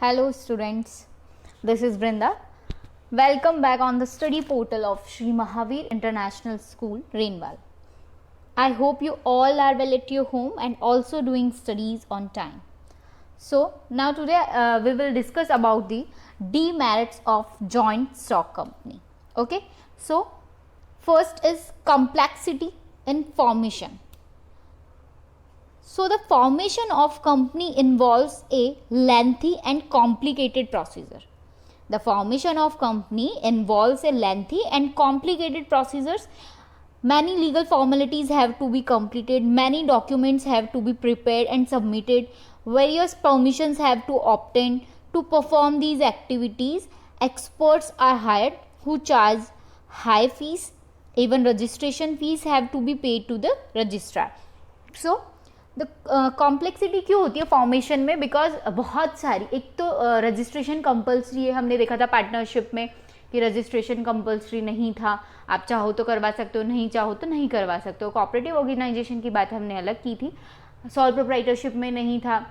Hello students, this is Brinda. Welcome back on the study portal of Sri Mahavir International School, Rainwal. I hope you all are well at your home and also doing studies on time. So now today we will discuss about the demerits of joint stock company. Okay, so first is complexity in formation. So the formation of company involves a lengthy and complicated procedure. The formation of company involves a lengthy and complicated procedures. Many legal formalities have to be completed, many documents have to be prepared and submitted, various permissions have to obtain. To perform these activities, experts are hired who charge high fees. Even registration fees have to be paid to the registrar. So the complexity क्यों होती है formation में? Because बहुत सारी, एक तो registration compulsory है. हमने देखा था पार्टनरशिप में कि रजिस्ट्रेशन कंपल्सरी नहीं था. आप चाहो तो करवा सकते हो, नहीं चाहो तो नहीं करवा सकते हो. कोऑपरेटिव ऑर्गेनाइजेशन की बात हमने अलग की थी. सोल प्रोप्राइटरशिप में नहीं था.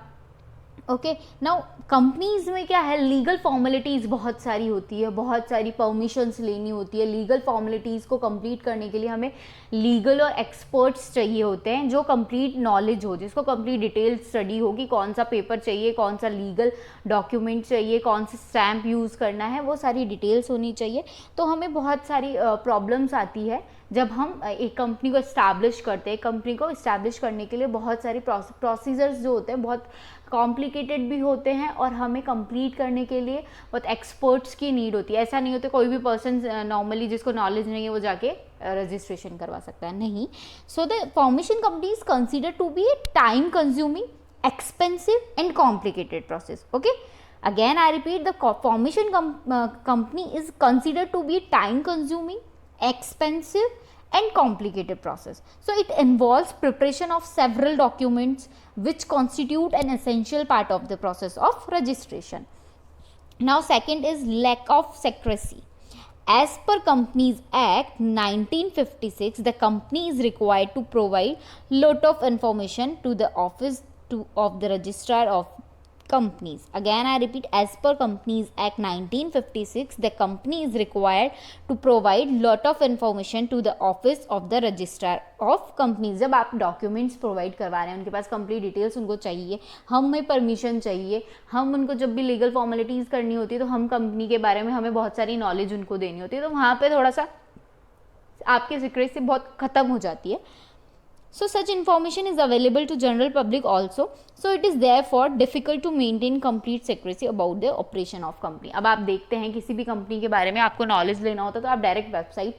ओके, नाउ कंपनीज में क्या है, लीगल फॉर्मेलिटीज़ बहुत सारी होती है, बहुत सारी परमिशंस लेनी होती है. लीगल फॉर्मेलिटीज़ को कंप्लीट करने के लिए हमें लीगल और एक्सपर्ट्स चाहिए होते हैं जो कंप्लीट नॉलेज हो, जिसको कंप्लीट डिटेल स्टडी हो कि कौन सा पेपर चाहिए, कौन सा लीगल डॉक्यूमेंट चाहिए, कौन सा स्टैम्प यूज़ करना है, वो सारी डिटेल्स होनी चाहिए. तो हमें बहुत सारी प्रॉब्लम्स आती है जब हम एक कंपनी को इस्टेब्लिश करते हैं. कंपनी को इस्टेब्लिश करने के लिए बहुत सारी प्रोसीजर्स जो होते हैं बहुत कॉम्प्लिकेटेड भी होते हैं और हमें कंप्लीट करने के लिए बहुत एक्सपर्ट्स की नीड होती है. ऐसा नहीं होता कोई भी पर्सन नॉर्मली जिसको नॉलेज नहीं है वो जाके रजिस्ट्रेशन करवा सकता है, नहीं. So the formation company is consider to be a time consuming, expensive and complicated process. Okay, again I repeat, the formation company is considered to be time consuming, expensive and complicated process. So it involves preparation of several documents which constitute an essential part of the process of registration. Now second is lack of secrecy. As per Companies Act 1956, the company is required to provide lot of information to the office of the registrar of companies. Again I repeat, as per Companies Act 1956, the company is required to provide lot of information to the office of the registrar of companies. जब आप documents provide करवा रहे हैं, उनके पास complete details उनको चाहिए, हमें permission चाहिए, हम उनको जब भी लीगल फॉर्मेलिटीज़ करनी होती है तो हम कंपनी के बारे में हमें बहुत सारी नॉलेज उनको देनी होती है. तो वहाँ पे थोड़ा सा आपकी सीक्रेसी बहुत ख़त्म हो जाती है. So such information is available to general public also. So it is therefore difficult to maintain complete secrecy about the operation of company. अब आप देखते हैं किसी भी कंपनी के बारे में आपको नॉलेज लेना होता है तो आप डायरेक्ट वेबसाइट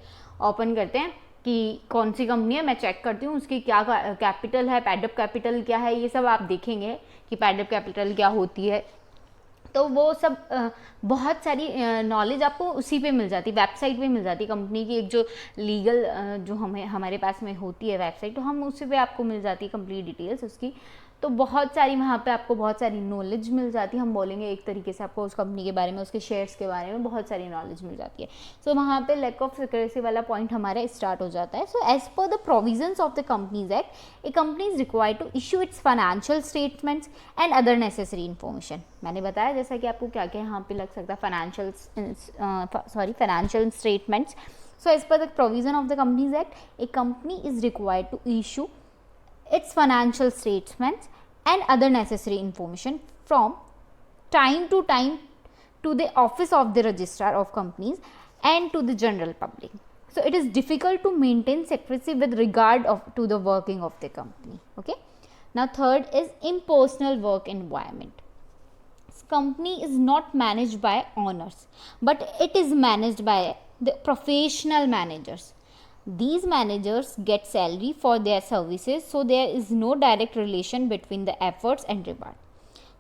ओपन करते हैं कि कौन सी कंपनी है, मैं चेक करती हूँ उसकी क्या कैपिटल है, पैडअप कैपिटल क्या है, ये सब आप देखेंगे कि पैडअप कैपिटल क्या होती है. तो वो सब बहुत सारी नॉलेज आपको उसी पे मिल जाती, वेबसाइट पे मिल जाती. कंपनी की एक जो लीगल जो हमारे पास में होती है वेबसाइट, तो हम उसी पे आपको मिल जाती है कंप्लीट डिटेल्स उसकी. तो बहुत सारी वहाँ पे आपको बहुत सारी नॉलेज मिल जाती है. हम बोलेंगे एक तरीके से आपको उस कंपनी के बारे में, उसके शेयर्स के बारे में बहुत सारी नॉलेज मिल जाती है. सो वहाँ पे लैक ऑफ सिक्रेसी वाला पॉइंट हमारा स्टार्ट हो जाता है. So as per the provisions of the Companies Act, a company is required to issue its financial statements and other necessary information. मैंने बताया जैसा कि आपको क्या क्या यहाँ पे लग सकता है, financial statements. So as per the provision of the Companies Act, a company is required to issue its financial statements and other necessary information from time to time to the office of the registrar of companies and to the general public. So it is difficult to maintain secrecy with regard to the working of the company. Okay, now third is impersonal work environment. Company is not managed by owners but it is managed by the professional managers. These managers get salary for their services, so there is no direct relation between the efforts and reward.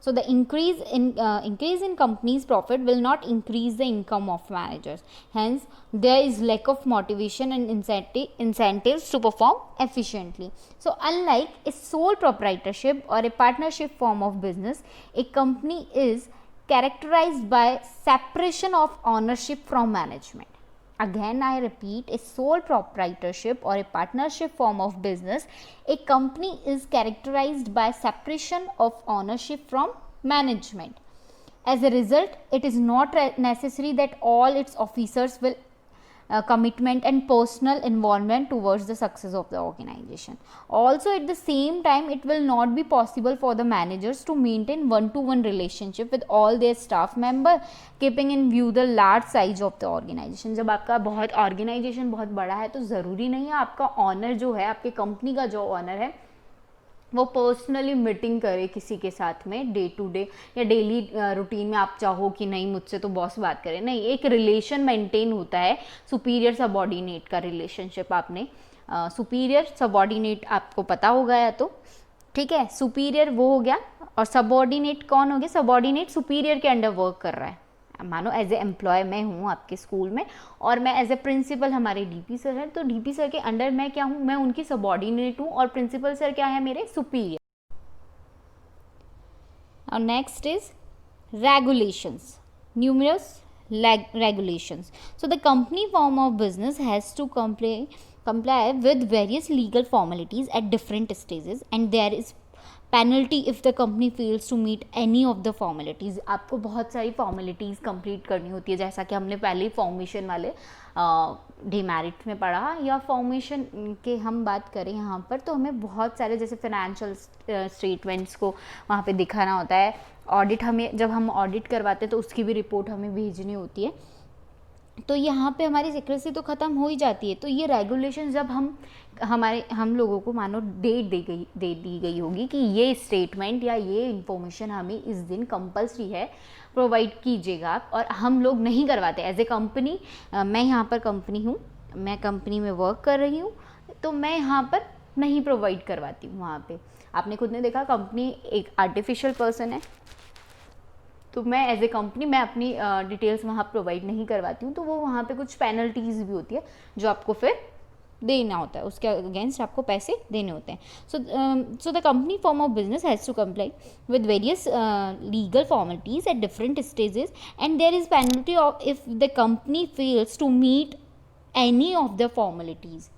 So the increase in company's profit will not increase the income of managers. Hence, there is lack of motivation and incentives to perform efficiently. So unlike a sole proprietorship or a partnership form of business, a company is characterized by separation of ownership from management. Again I repeat, a sole proprietorship or a partnership form of business, a company is characterized by separation of ownership from management. As a result, it is not necessary that all its officers will commitment and personal involvement towards the success of the organization. Also, at the same time, it will not be possible for the managers to maintain one-to-one relationship with all their staff member, keeping in view the large size of the organization. जब आपका बहुत organisation बहुत बड़ा है तो ज़रूरी नहीं है आपका ऑनर जो है, आपके कंपनी का जो ऑनर है, वो पर्सनली मीटिंग करे किसी के साथ में डे टू डे या डेली रूटीन में आप चाहो कि नहीं मुझसे तो बॉस बात करे, नहीं, एक रिलेशन मेंटेन होता है, सुपीरियर सबॉर्डिनेट का रिलेशनशिप। आपने सुपीरियर सबॉर्डिनेट आपको पता होगा या तो ठीक है, सुपीरियर वो हो गया और सबॉर्डिनेट कौन हो गया, सबॉर्डिनेट सुपीरियर के अंडर वर्क कर रहा है। मानो एज ए एम्प्लॉय मैं हूँ आपके स्कूल में और मैं एज ए प्रिंसिपल, हमारे डीपी सर हैं, तो डीपी सर के अंडर मैं क्या हूँ, मैं उनकी सबॉर्डिनेट हूँ और प्रिंसिपल सर क्या है, मेरे सुपीरियर। और next is regulations, numerous regulations. So the company form of business has to comply with various legal formalities at different stages, and there is penalty if the company fails to meet any of the formalities. आपको बहुत सारी formalities complete करनी होती है, जैसा कि हमने पहले ही फॉर्मेशन वाले डीमेरिट में पढ़ा, या फॉर्मेशन के हम बात करें यहाँ पर तो हमें बहुत सारे जैसे फाइनेंशियल स्टेटमेंट्स को वहाँ पे दिखाना होता है। ऑडिट हमें जब हम ऑडिट करवाते हैं तो उसकी भी रिपोर्ट हमें भेजनी होती है, तो यहाँ पे हमारी सिक्रेसी तो ख़त्म हो ही जाती है। तो ये रेगुलेशन जब हम लोगों को मानो डेट दे दी गई होगी कि ये स्टेटमेंट या ये इन्फॉर्मेशन हमें इस दिन कंपल्सरी है, प्रोवाइड कीजिएगा आप, और हम लोग नहीं करवाते एज ए कंपनी। मैं यहाँ पर कंपनी हूँ, मैं कंपनी में वर्क कर रही हूँ, तो मैं यहाँ पर नहीं प्रोवाइड करवाती हूँ। वहाँ पे आपने खुद ने देखा कंपनी एक आर्टिफिशियल पर्सन है, तो मैं एज ए कंपनी मैं अपनी डिटेल्स वहाँ प्रोवाइड नहीं करवाती हूँ, तो वो वहाँ पे कुछ पेनल्टीज़ भी होती है जो आपको फिर देना होता है, उसके अगेंस्ट आपको पैसे देने होते हैं। So the company form of business has to comply with various legal formalities at different stages, and there is penalty of if the company fails to meet any of the formalities.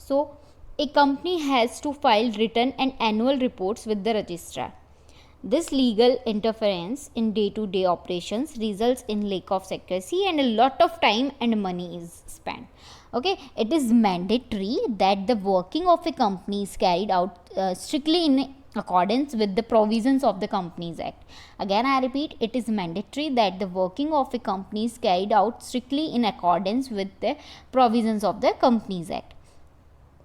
So a company has to file written and annual reports with the registrar. This legal interference in day-to-day operations results in lack of secrecy and a lot of time and money is spent. Okay, it is mandatory that the working of a company is carried out strictly in accordance with the provisions of the Companies Act. Again, I repeat, it is mandatory that the working of a company is carried out strictly in accordance with the provisions of the Companies Act.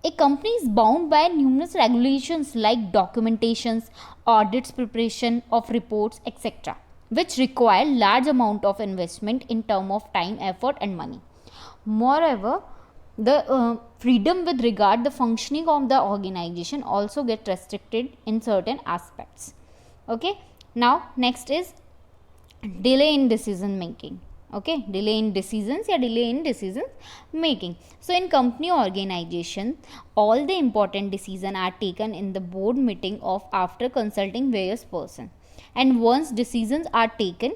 A company is bound by numerous regulations like documentations, audits, preparation of reports, etc., which require large amount of investment in term of time, effort and money. Moreover, the freedom with regard the functioning of the organization also get restricted in certain aspects. Okay, now next is delay in decision making. Okay, delay in decisions या delay in decision making. So in company organization, all the important decisions are taken in the board meeting of after consulting various persons. And once decisions are taken,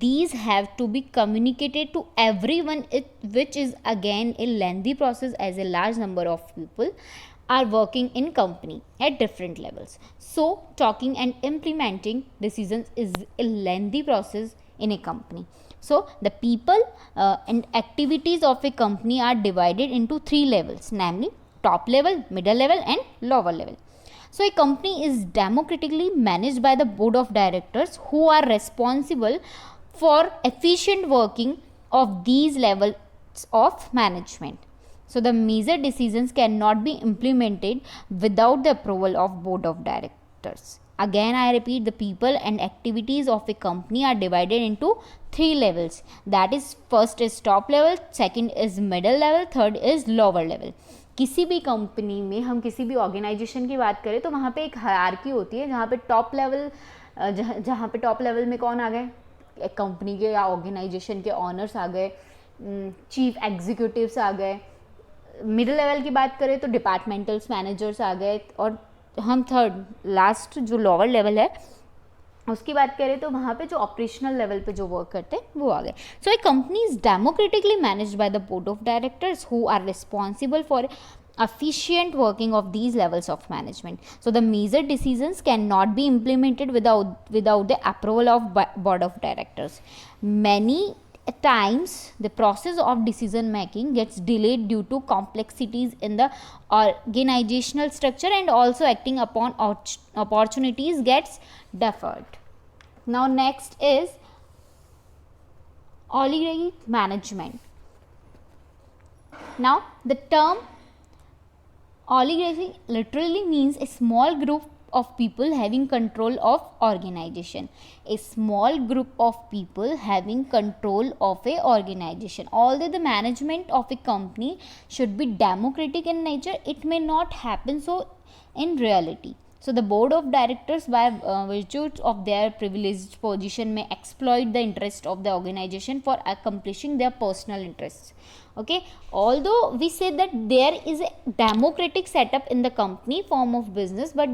these have to be communicated to everyone, which is again a lengthy process as a large number of people are working in company at different levels. So talking and implementing decisions is a lengthy process in a company. So the people and activities of a company are divided into 3 levels, namely top level, middle level and lower level. So a company is democratically managed by the board of directors who are responsible for efficient working of these levels of management. So the major decisions cannot be implemented without the approval of board of directors. Again, I repeat, the people and activities of a company are divided into 3 levels. That is, first is top level, second is middle level, third is lower level. किसी भी company में हम किसी भी organisation की बात करें तो वहाँ पे एक हायरार्की होती है, जहाँ पे टॉप लेवल जहाँ पे टॉप लेवल में कौन आ गए, एक कंपनी के या ऑर्गेनाइजेशन के ऑनर्स आ गए, चीफ एग्जीक्यूटिव्स आ गए. मिडिल लेवल की बात करें तो डिपार्टमेंटल्स मैनेजर्स आ गए, और हम थर्ड लास्ट जो लोअर लेवल है उसकी बात करें तो वहाँ पे जो ऑपरेशनल लेवल पे जो वर्क करते हैं वो आ गए. So a company is democratically managed by the board of directors who are responsible for efficient working of these levels of management. So the major decisions cannot be implemented without the approval of board of directors. Many times the process of decision making gets delayed due to complexities in the organizational structure, and also acting upon opportunities gets deferred. Now next is oligarchy management. Now the term oligarchy literally means a small group of people having control of organization. A small group of people having control of a organization. Although the management of a company should be democratic in nature, it may not happen so in reality. So the board of directors, by virtue of their privileged position, may exploit the interest of the organization for accomplishing their personal interests. Okay, although we say that there is a democratic setup in the company form of business, but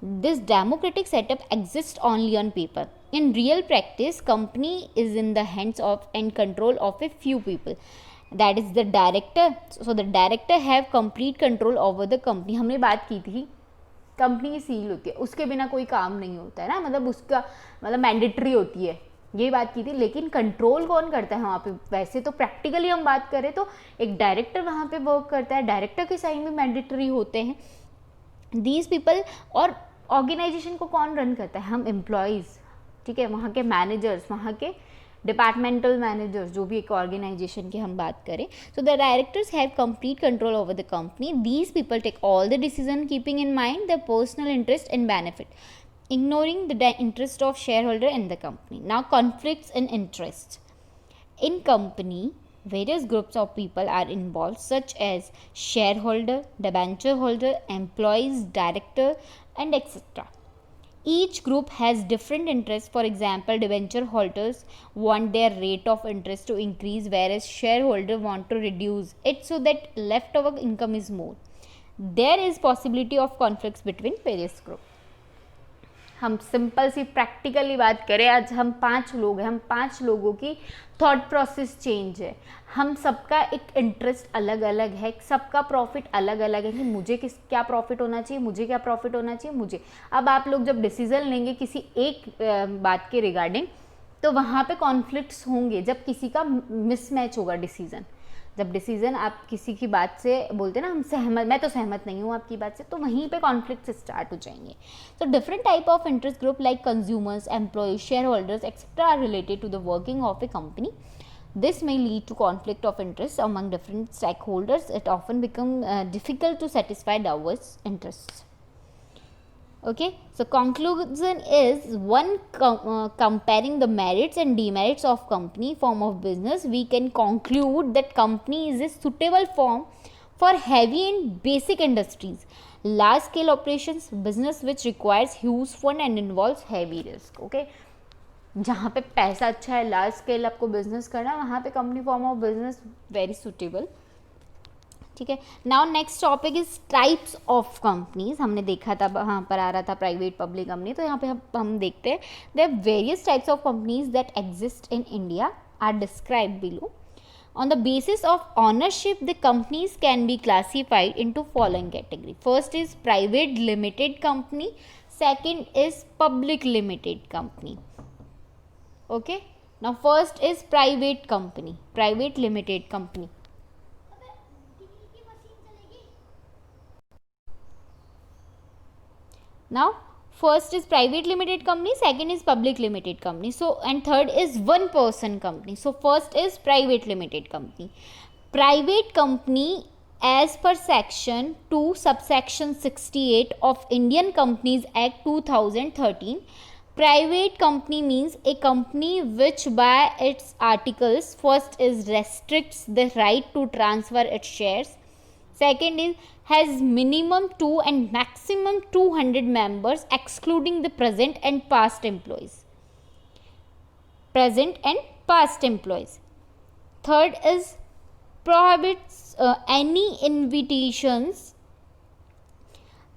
this democratic setup exists only on paper. In real practice, company is in the hands of and control of a few people, that is the director. So the director have complete control over the company. हमने बात की थी company की seal होती है, उसके बिना कोई काम नहीं होता है ना, मतलब उसका मतलब मैंडेटरी होती है, ये बात की थी. लेकिन कंट्रोल कौन करता है वहाँ पे? वैसे तो प्रैक्टिकली हम बात करें तो एक डायरेक्टर वहाँ पे वर्क करता है, डायरेक्टर के साइन भी मैंडेटरी होते हैं. दीज पीपल, और ऑर्गेनाइजेशन को कौन रन करता है? हम एम्प्लॉयज़, ठीक है, वहाँ के मैनेजर्स, वहाँ के डिपार्टमेंटल मैनेजर्स, जो भी एक ऑर्गेनाइजेशन की हम बात करें. So the directors have complete control over the company. These people take all the decision keeping in mind the personal interest and benefit, ignoring the interest of shareholder in the company. Now conflicts in interest. In company, various groups of people are involved, such as shareholder, debenture holder, employees, director, and etc. Each group has different interests. For example, debenture holders want their rate of interest to increase, whereas shareholders want to reduce it so that leftover income is more. There is possibility of conflicts between various groups. हम simple सी practically बात करें, आज हम 5 लोग हैं, हम 5 लोगों की थॉट प्रोसेस चेंज है, हम सबका एक इंटरेस्ट अलग अलग है, सबका प्रॉफिट अलग अलग है कि मुझे क्या प्रॉफिट होना चाहिए, मुझे क्या प्रॉफिट होना चाहिए, मुझे. अब आप लोग जब डिसीजन लेंगे किसी एक बात के रिगार्डिंग, तो वहाँ पे कॉन्फ्लिक्ट्स होंगे जब किसी का मिसमैच होगा डिसीजन. जब डिसीजन आप किसी की बात से बोलते हैं ना, हम सहमत, मैं तो सहमत नहीं हूँ आपकी बात से, तो वहीं पे कॉन्फ्लिक्ट स्टार्ट हो जाएंगे. So different type of interest group like consumers, employees, shareholders etcetera are related to the working of a company. This may lead to conflict of interest among different stakeholders. It often becomes difficult to satisfy diverse interests. Okay, so conclusion is one comparing the merits and demerits of company form of business, we can conclude that company is a suitable form for heavy and basic industries, large scale operations, business which requires huge fund and involves heavy risk. Okay, जहाँ पे पैसा अच्छा है, large scale आपको business करना है, वहाँ पे company form of business very suitable. ठीक है. Now next topic is types of companies. हमने देखा था, वहाँ पर आ रहा था प्राइवेट पब्लिक कंपनी, तो यहाँ पे हम देखते हैं there are various types of companies that exist in India are described below. On the basis of ownership, the companies can be classified into following category. First is private limited company. Second is public limited company. Okay. Now first is private company, private limited company. Now first is private limited company, second is public limited company, so and third is one person company. So first is private limited company. Private company as per section 2 subsection 68 of Indian Companies Act 2013, private company means a company which by its articles, first is restricts the right to transfer its shares, second is has minimum 2 and maximum 200 members excluding the present and past employees. Present and past employees. Third is prohibits any invitations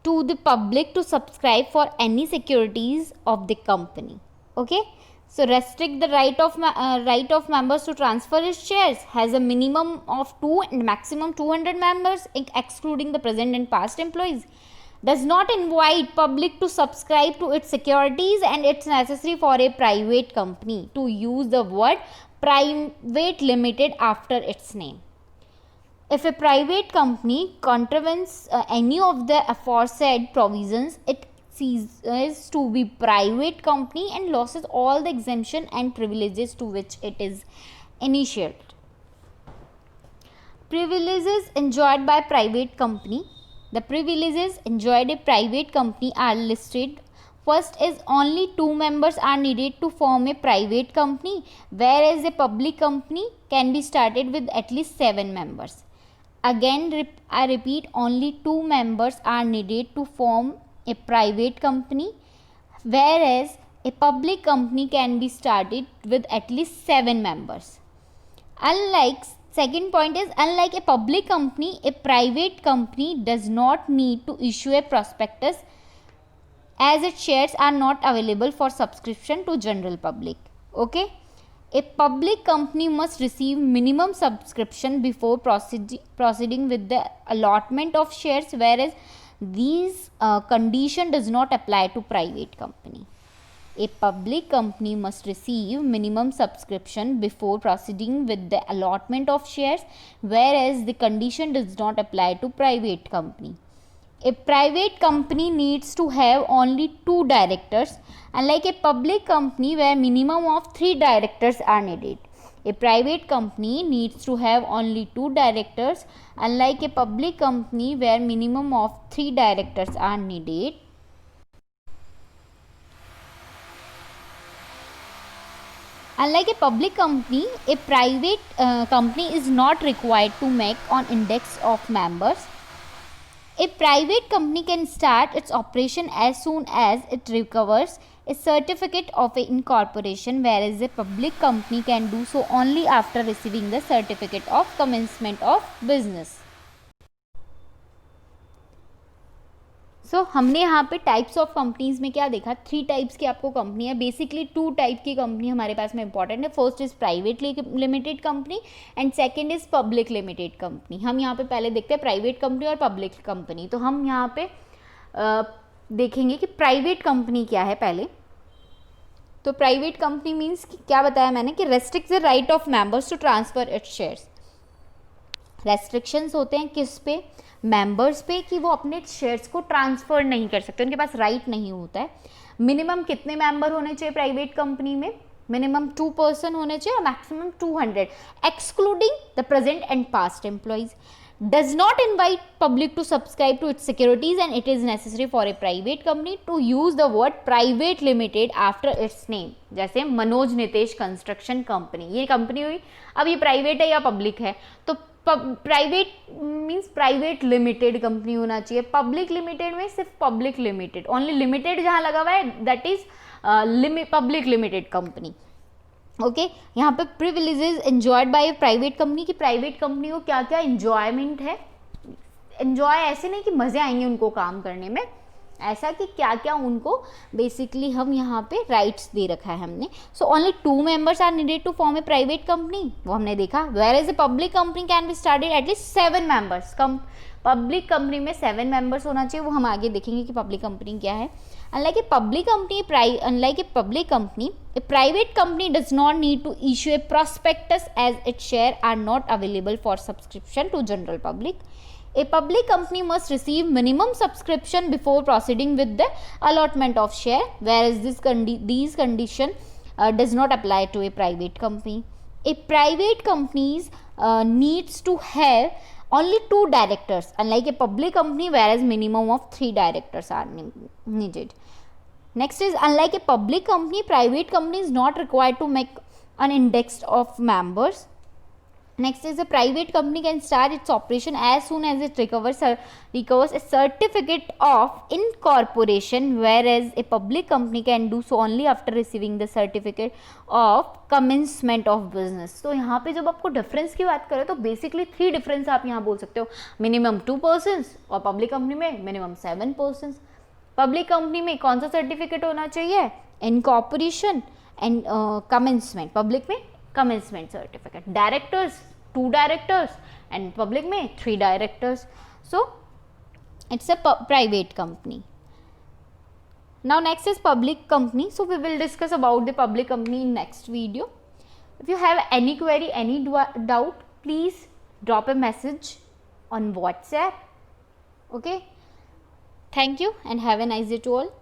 to the public to subscribe for any securities of the company. Okay, so restrict the right of members to transfer his shares, has a minimum of 2 and maximum 200 members excluding the present and past employees, does not invite public to subscribe to its securities, and it's necessary for a private company to use the word private limited after its name. If a private company contravenes any of the aforesaid provisions, it ceases to be private company and loses all the exemption and privileges to which it is initiated. Privileges enjoyed by private company. The privileges enjoyed by private company are listed. First is only 2 members are needed to form a private company, whereas a public company can be started with at least 7 members. Again, I repeat, only 2 members are needed to form a private company, whereas a public company can be started with at least 7 members. Second point is, unlike a public company, a private company does not need to issue a prospectus as its shares are not available for subscription to general public. Okay. A public company must receive minimum subscription before proceeding with the allotment of shares, whereas these condition does not apply to private company. A public company must receive minimum subscription before proceeding with the allotment of shares, whereas the condition does not apply to private company. A private company needs to have only 2 directors, unlike a public company where minimum of 3 directors are needed. A private company needs to have only 2 directors, unlike a public company where minimum of 3 directors are needed. Unlike a public company, a private company is not required to make an index of members. A private company can start its operation as soon as it recovers a certificate of incorporation, whereas a public company can do so only after receiving the certificate of commencement of business. सो हमने यहाँ पे types of companies में क्या देखा, 3 types की आपको company है. Basically 2 type की कंपनी हमारे पास में इंपॉर्टेंट है. First is private limited company and second is public limited company. हम यहाँ पे पहले देखते हैं प्राइवेट कंपनी और पब्लिक कंपनी. तो हम यहाँ पे देखेंगे कि प्राइवेट कंपनी क्या है पहले. तो प्राइवेट कंपनी मीन्स कि क्या बताया मैंने कि restrict the right of members to transfer its shares. Restrictions होते हैं किस पे, मेंबर्स पे, कि वो अपने शेयर्स को ट्रांसफ़र नहीं कर सकते, उनके पास राइट नहीं होता है. मिनिमम कितने मेंबर होने चाहिए प्राइवेट कंपनी में, मिनिमम 2 पर्सन होने चाहिए और maximum 200 excluding the present and past employees. Does not invite public to subscribe to its securities and it is necessary for a private company to use the word private limited after its name. जैसे Manoj Nitesh construction company, ये company हुई, अब ये private है या public है, तो private means private limited company होना चाहिए. पब्लिक लिमिटेड में सिर्फ पब्लिक लिमिटेड, ओनली लिमिटेड जहाँ लगा हुआ है that is public limited company. Okay, यहाँ पे privileges enjoyed by private company, की प्राइवेट कंपनी को क्या क्या एंजॉयमेंट है. एंजॉय ऐसे नहीं कि मजे आएंगे उनको काम करने में, ऐसा कि क्या क्या उनको बेसिकली हम यहाँ पे राइट्स दे रखा है हमने. So only 2 members are needed to form a private company, वो हमने देखा. Whereas a public company can be started at least 7 members. Public company में 7 मेंबर्स होना चाहिए, वो हम आगे देखेंगे कि पब्लिक कंपनी क्या है. Unlike a public company, a private company does not need to issue a prospectus as its shares are not available for subscription to general public. A public company must receive minimum subscription before proceeding with the allotment of share, whereas these condition does not apply to a private company. A private company needs to have only 2 directors, unlike a public company, whereas minimum of 3 directors are needed. Next is, unlike a public company, private company is not required to make an index of members. Next is, a private company can start its operation as soon as it recovers a certificate of incorporation, whereas a public company can do so only after receiving the certificate of commencement of business. तो यहाँ पे जब आपको difference की बात करें तो basically 3 difference आप यहाँ बोल सकते हो. मिनिमम 2 पर्सन्स और पब्लिक कंपनी में मिनिमम 7 पर्सन्स. पब्लिक कंपनी में कौन सा सर्टिफिकेट होना चाहिए, incorporation and commencement, public में commencement certificate, directors 2 directors and public में 3 directors. So it's a private company. Now next is public company. So we will discuss about the public company in next video. If you have any query, any doubt, please drop a message on WhatsApp. Okay, thank you and have a nice day to all.